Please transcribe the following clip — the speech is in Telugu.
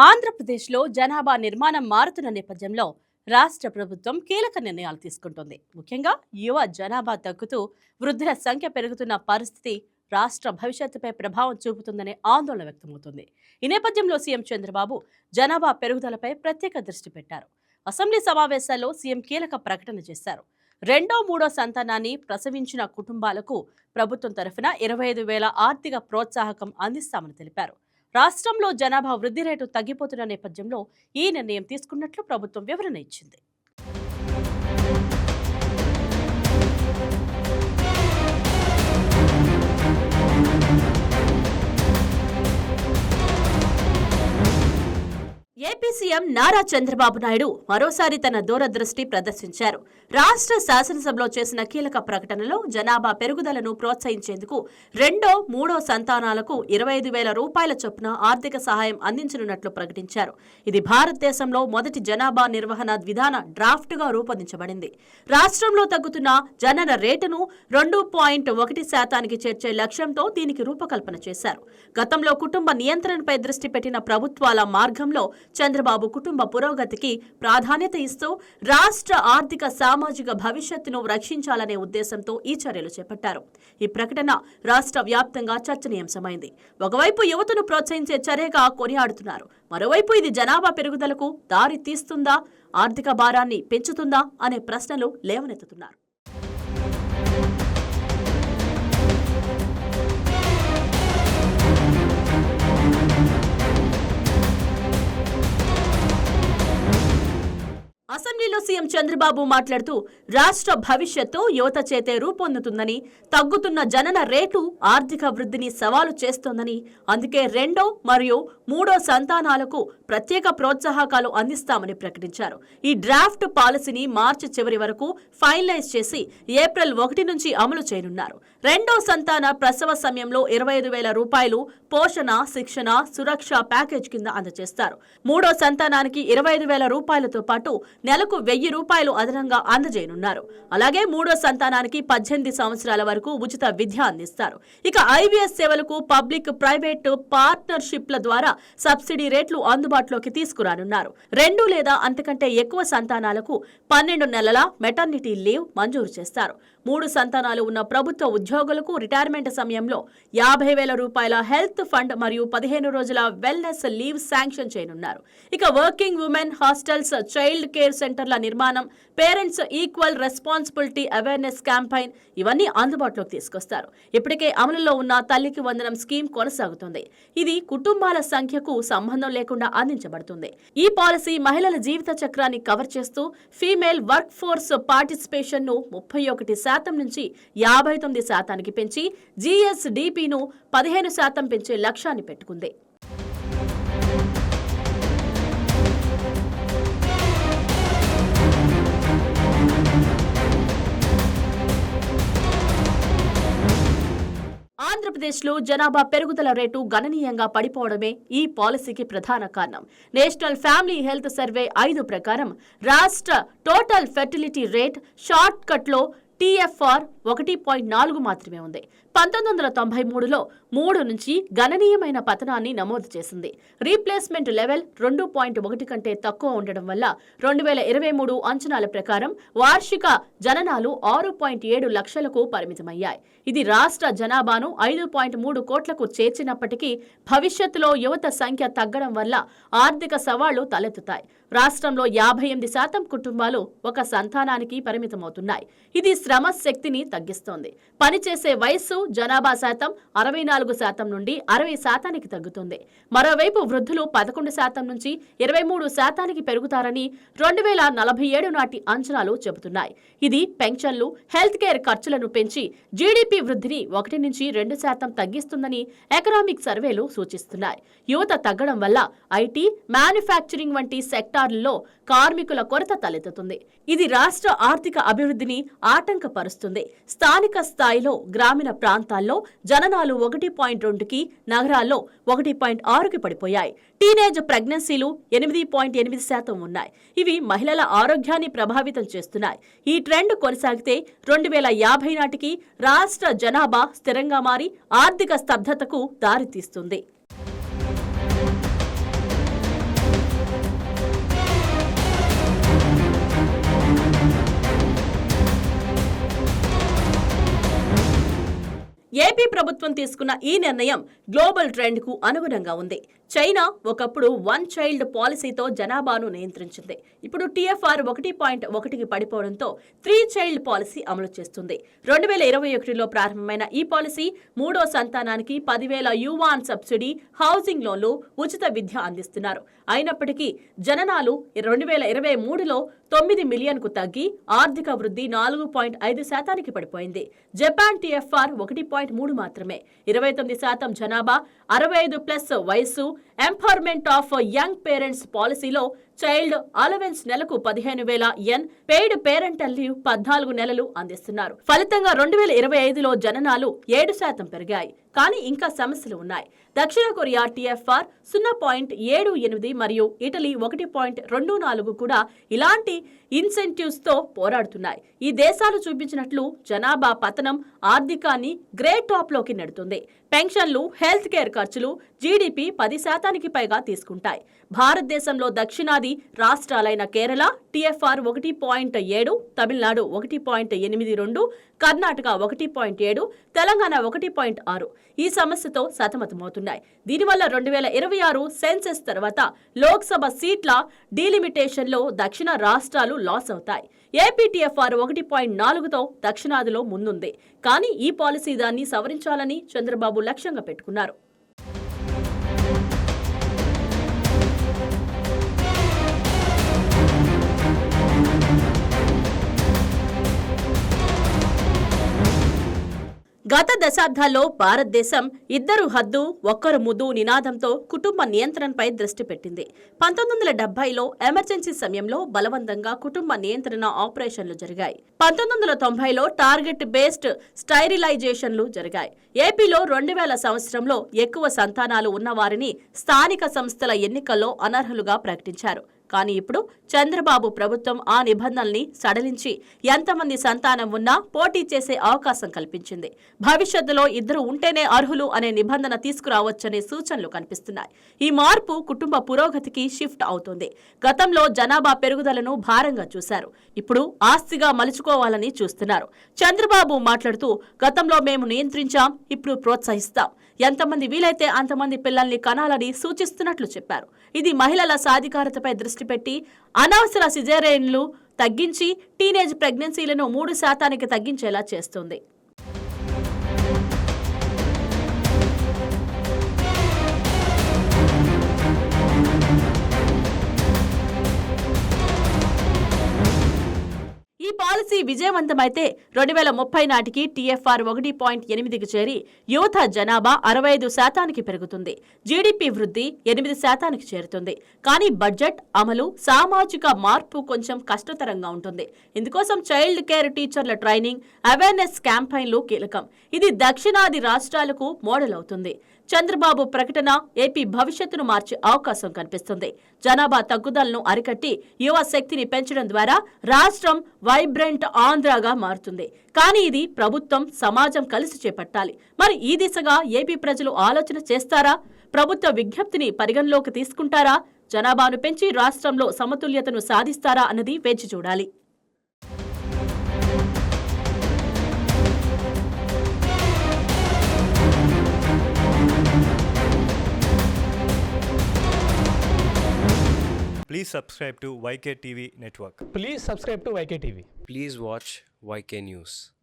ఆంధ్రప్రదేశ్లో జనాభా నిర్మాణం మారుతున్న నేపథ్యంలో రాష్ట్ర ప్రభుత్వం కీలక నిర్ణయాలు తీసుకుంటోంది. ముఖ్యంగా యువ జనాభా తగ్గుతూ వృద్ధుల సంఖ్య పెరుగుతున్న పరిస్థితి రాష్ట్ర భవిష్యత్తుపై ప్రభావం చూపుతుందనే ఆందోళన వ్యక్తమవుతుంది. ఈ నేపథ్యంలో సీఎం చంద్రబాబు జనాభా పెరుగుదలపై ప్రత్యేక దృష్టి పెట్టారు. అసెంబ్లీ సమావేశాల్లో సీఎం కీలక ప్రకటన చేశారు. రెండో మూడో సంతానాన్ని ప్రసవించిన కుటుంబాలకు ప్రభుత్వం తరఫున 25,000 ఆర్థిక ప్రోత్సాహకం అందిస్తామని తెలిపారు. రాష్ట్రంలో జనాభా వృద్ధి రేటు తగ్గిపోతున్న నేపథ్యంలో ఈ నిర్ణయం తీసుకున్నట్లు ప్రభుత్వం వివరణ ఇచ్చింది. ఏపీ సీఎం నారా చంద్రబాబు నాయుడు మరోసారి తన దూరదృష్టి ప్రదర్శించారు. రాష్ట్ర శాసనసభలో చేసిన కీలక ప్రకటనలో జనాభా పెరుగుదలను ప్రోత్సహించేందుకు రెండో మూడో సంతానాలకు 25,000 రూపాయల చొప్పున ఆర్థిక సహాయం అందించనున్నట్లు ప్రకటించారు. ఇది భారతదేశంలో మొదటి జనాభా నిర్వహణ విధాన డ్రాఫ్ట్గా రూపొందించబడింది. రాష్ట్రంలో తగ్గుతున్న జనన రేటును 2.1% చేర్చే లక్ష్యంతో దీనికి రూపకల్పన చేశారు. గతంలో కుటుంబ నియంత్రణపై దృష్టి పెట్టిన ప్రభుత్వాల మార్గంలో చంద్రబాబు కుటుంబ పురోగతికి ప్రాధాన్యత ఇస్తూ రాష్ట్ర ఆర్థిక సామాజిక భవిష్యత్తును రక్షించాలనే ఉద్దేశంతో ఈ చర్యలు చేపట్టారు. ఈ ప్రకటన రాష్ట్ర వ్యాప్తంగా చర్చనీయాంశమైంది. ఒకవైపు యువతను ప్రోత్సహించే చర్యగా కొనియాడుతున్నారు. మరోవైపు ఇది జనాభా పెరుగుదలకు దారి తీస్తుందా, ఆర్థిక భారాన్ని పెంచుతుందా అనే ప్రశ్నలు లేవనెత్తుతున్నారు. అసెంబ్లీలో సీఎం చంద్రబాబు మాట్లాడుతూ రాష్ట్ర భవిష్యత్తు యువత చేతే రూపొందుతుందని, తగ్గుతున్న జనన రేటు ఆర్థిక వృద్ధిని సవాలు చేస్తోందని, అందుకే రెండో మరియు మూడో సంతానాలకు ప్రత్యేక ప్రోత్సాహకాలు అందిస్తామని ప్రకటించారు. ఈ డ్రాఫ్ట్ పాలసీని మార్చి చివరి వరకు ఫైనలైజ్ చేసి ఏప్రిల్ 1 నుంచి అమలు చేయనున్నారు. రెండో సంతాన ప్రసవ సమయంలో 25,000 రూపాయలు పోషణ, శిక్షణ, సురక్ష ప్యాకేజ్ కింద అందజేస్తారు. మూడో సంతానానికి 25,000 రూపాయలతో పాటు నెలకు 1,000 రూపాయలు అదనంగా అందజేయనున్నారు. అలాగే మూడో సంతానానికి 18 సంవత్సరాల వరకు ఉచిత విద్య అందిస్తారు. ఇక ఐవీఎస్ సేవలకు పబ్లిక్ ప్రైవేట్ పార్ట్నర్షిప్ల ద్వారా సబ్సిడీ రేట్లు అందుబాటులోకి తీసుకురానున్నారు. 2 లేదా అంతకంటే ఎక్కువ సంతానాలకు 12 నెలల మెటర్నిటీ లీవ్ మంజూరు చేస్తారు. 3 సంతానాలు ఉన్న ప్రభుత్వ ఉద్యోగులకు రిటైర్మెంట్ సమయంలో 50,000 రూపాయల హెల్త్ ఫండ్ మరియు 15 రోజుల వెల్నెస్ లీవ్ శాంక్షన్ చేయనున్నారు. ఇక working women hostels, child care సెంటర్ల నిర్మాణం, parents equal responsibility awareness campaign ఇవన్నీ అందుబాటులోకి తీసుకొస్తారు. ఇప్పటికే అమలులో ఉన్న తల్లికి వందనం స్కీమ్ కొనసాగుతుంది. ఇది కుటుంబాల సంఖ్యకు సంబంధం లేకుండా అందించబడుతుంది. ఈ పాలసీ మహిళల జీవిత చక్రాన్ని కవర్ చేస్తూ ఫీమేల్ వర్క్ ఫోర్స్ పార్టిసిపేషన్ ను 31% నుంచి 59% పెంచి జీఎస్డీపీను 15% పెంచే లక్ష్యాన్ని పెట్టుకుంది. ఆంధ్రప్రదేశ్లో జనాభా పెరుగుదల రేటు గణనీయంగా పడిపోవడమే ఈ పాలసీకి ప్రధాన కారణం. నేషనల్ ఫ్యామిలీ హెల్త్ సర్వే 5 ప్రకారం రాష్ట్ర టోటల్ ఫెర్టిలిటీ రేట్ షార్ట్ కట్లో TFR 1.4 మాత్రమే ఉంది. 1993లో 3 నుంచి గణనీయమైన పతనాన్ని నమోదు చేసింది. రీప్లేస్మెంట్ లెవెల్ 2.1 కంటే తక్కువ ఉండడం వల్ల 2023 అంచనాల ప్రకారం వార్షిక జననాలు 6.7 లక్షలకు పరిమితమయ్యాయి. ఇది రాష్ట్ర జనాభాను 5.3 కోట్లకు చేర్చినప్పటికీ భవిష్యత్తులో యువత సంఖ్య తగ్గడం వల్ల ఆర్థిక సవాళ్లు తలెత్తుతాయి. రాష్ట్రంలో 58% కుటుంబాలు ఒక సంతానానికి పరిమితమవుతున్నాయి. ఇది శ్రమ శక్తిని తగ్గిస్తోంది. పనిచేసే వయస్సు జనాభా శాతం 64% నుండి 60%కి తగ్గుతుంది. మరోవైపు వృద్ధులు 11% నుంచి 23%కి పెరుగుతారని 2047 నాటి అంచనాలు చెబుతున్నాయి. ఇది పెన్షన్లు, హెల్త్ కేర్ ఖర్చులను పెంచి జీడీపీ వృద్ధిని 1 నుంచి 2% తగ్గిస్తుందని ఎకనామిక్ సర్వేలు సూచిస్తున్నాయి. యువత తగ్గడం వల్ల ఐటీ, మ్యానుఫ్యాక్చరింగ్ వంటి సెక్టార్లలో కార్మికుల కొరత తలెత్తుతుంది. ఇది రాష్ట్ర ఆర్థిక అభివృద్ధిని ఆటంకపరుస్తుంది. స్థానిక స్థాయిలో గ్రామీణ ప్రాంతాల్లో జననాలు 1.2కి, నగరాల్లో 1.6కి పడిపోయాయి. టీనేజ్ ప్రెగ్నెన్సీలు 8.8% ఉన్నాయి. ఇవి మహిళల ఆరోగ్యాన్ని ప్రభావితం చేస్తున్నాయి. ఈ ట్రెండ్ కొనసాగితే 2050 నాటికి రాష్ట్ర జనాభా స్థిరంగా మారి ఆర్థిక స్తబ్దతకు దారితీస్తుంది. ఏపీ ప్రభుత్వం తీసుకున్న ఈ నిర్ణయం గ్లోబల్ ట్రెండ్ కు అనుగుణంగా ఉంది. చైనా ఒకప్పుడు వన్ చైల్డ్ పాలసీతో జనాభాను నియంత్రించింది. ఇప్పుడు TFR 1.1కి పడిపోవడంతో 3 చైల్డ్ పాలసీ అమలు చేస్తుంది. 2021లో ప్రారంభమైన ఈ పాలసీ మూడో సంతానానికి 10,000 యువాన్ సబ్సిడీ, హౌసింగ్ లోన్లు, ఉచిత విద్య అందిస్తున్నారు. అయినప్పటికీ జననాలు 2023లో 9 మిలియన్కు తగ్గి ఆర్థిక వృద్ధి 4.5% పడిపోయింది. జపాన్ TFR 1.3 మాత్రమే. 29% జనాభా, 65+ వయస్సు, ఎంపవర్మెంట్ ఆఫ్ యంగ్ పేరెంట్స్ పాలసీలో చైల్డ్ అలవెన్స్ నెలకు 15,000 యెన్, పెయిడ్ పేరెంటల్ లీవ్ 14 నెలలు అందిస్తున్నారు. ఫలితంగా 2025లో జననాలు 7% పెరిగాయి. కానీ ఇంకా సమస్యలు ఉన్నాయి. దక్షిణ కొరియా TFR 0.78 మరియు ఇటలీ 1.24 కూడా ఇలాంటి ఇన్సెంటివ్స్ తో పోరాడుతున్నాయి. ఈ దేశాలు చూపించినట్లు జనాభా పతనం ఆర్థికాన్ని గ్రే టాప్ లోకి నెడుతుంది. పెన్షన్లు, హెల్త్ కేర్ ఖర్చులు GDP 10%కి పైగా తీసుకుంటాయి. భారతదేశంలో దక్షిణాది రాష్ట్రాలైన కేరళ TFR 1.7, తమిళనాడు 1.82, కర్ణాటక 1.7, తెలంగాణ 1.6 ఈ సమస్యతో సతమతమవుతున్నాయి. దీనివల్ల 2026 సెన్సెస్ తర్వాత లోక్సభ సీట్ల డీలిమిటేషన్లో దక్షిణ రాష్ట్రాలు లాస్ అవుతాయి. ఏపీ TFR 1.4తో దక్షిణాదిలో ముందుంది. కానీ ఈ పాలసీ దాన్ని సవరించాలని చంద్రబాబు లక్ష్యంగా పెట్టుకున్నారు. గత దశాబ్దాల్లో భారతదేశం ఇద్దరు హద్దు ఒక్కరు ముద్దు నినాదంతో కుటుంబ నియంత్రణపై దృష్టి పెట్టింది. 1970లో ఎమర్జెన్సీ సమయంలో బలవంతంగా కుటుంబ నియంత్రణ ఆపరేషన్లు జరిగాయి. 1990లో టార్గెట్ బేస్డ్ స్టైరిలైజేషన్లు జరిగాయి. ఏపీలో 2000 సంవత్సరంలో ఎక్కువ సంతానాలు ఉన్నవారిని స్థానిక సంస్థల ఎన్నికల్లో అనర్హులుగా ప్రకటించారు. కానీ ఇప్పుడు చంద్రబాబు ప్రభుత్వం ఆ నిబంధనల్ని సడలించి ఎంతమంది సంతానం ఉన్నా పోటీ చేసే అవకాశం కల్పించింది. భవిష్యత్తులో ఇద్దరు ఉంటేనే అర్హులు అనే నిబంధన తీసుకురావచ్చనే సూచనలు కనిపిస్తున్నాయి. ఈ మార్పు కుటుంబ పురోగతికి షిఫ్ట్ అవుతుంది. గతంలో జనాభా పెరుగుదలను భారంగా చూశారు. ఇప్పుడు ఆస్తిగా మలుచుకోవాలని చూస్తున్నారు. చంద్రబాబు మాట్లాడుతూ, గతంలో మేము నియంత్రించాం, ఇప్పుడు ప్రోత్సహిస్తాం. ఎంతమంది వీలైతే అంతమంది పిల్లల్ని కనాలని సూచిస్తున్నట్లు చెప్పారు. ఇది మహిళల సాధికారతపై దృష్టి పెట్టి అనవసర సిజేరియన్లు తగ్గించి టీనేజ్ ప్రెగ్నెన్సీలను 3% తగ్గించేలా చేస్తుంది. ఈ పాలసీ విజయవంతమైతే 2030 నాటికి TFR 1.8కి చేరి యువత జనాభా 65%కి పెరుగుతుంది. GDP వృద్ధి 8%కి చేరుతుంది. కానీ బడ్జెట్ అమలు, సామాజిక మార్పు కొంచెం కష్టతరంగా ఉంటుంది. ఇందుకోసం చైల్డ్ కేర్ టీచర్ల ట్రైనింగ్, అవేర్నెస్ క్యాంపెయిన్లు కీలకం. ఇది దక్షిణాది రాష్ట్రాలకు మోడల్ అవుతుంది. చంద్రబాబు ప్రకటన ఏపీ భవిష్యత్తును మార్చే అవకాశం కనిపిస్తుంది. జనాభా తగ్గుదలను అరికట్టి యువ శక్తిని పెంచడం ద్వారా రాష్ట్రం వైబ్రెంట్ ఆంధ్రాగా మారుతుంది. కానీ ఇది ప్రభుత్వం, సమాజం కలిసి చేపట్టాలి. మరి ఈ దిశగా ఏపీ ప్రజలు ఆలోచన చేస్తారా? ప్రభుత్వ విజ్ఞప్తిని పరిగణలోకి తీసుకుంటారా? జనాభాను పెంచి రాష్ట్రంలో సమతుల్యతను సాధిస్తారా అన్నది వేచి చూడాలి. Please subscribe to YK TV Network. Please subscribe to YK TV. Please watch YK News.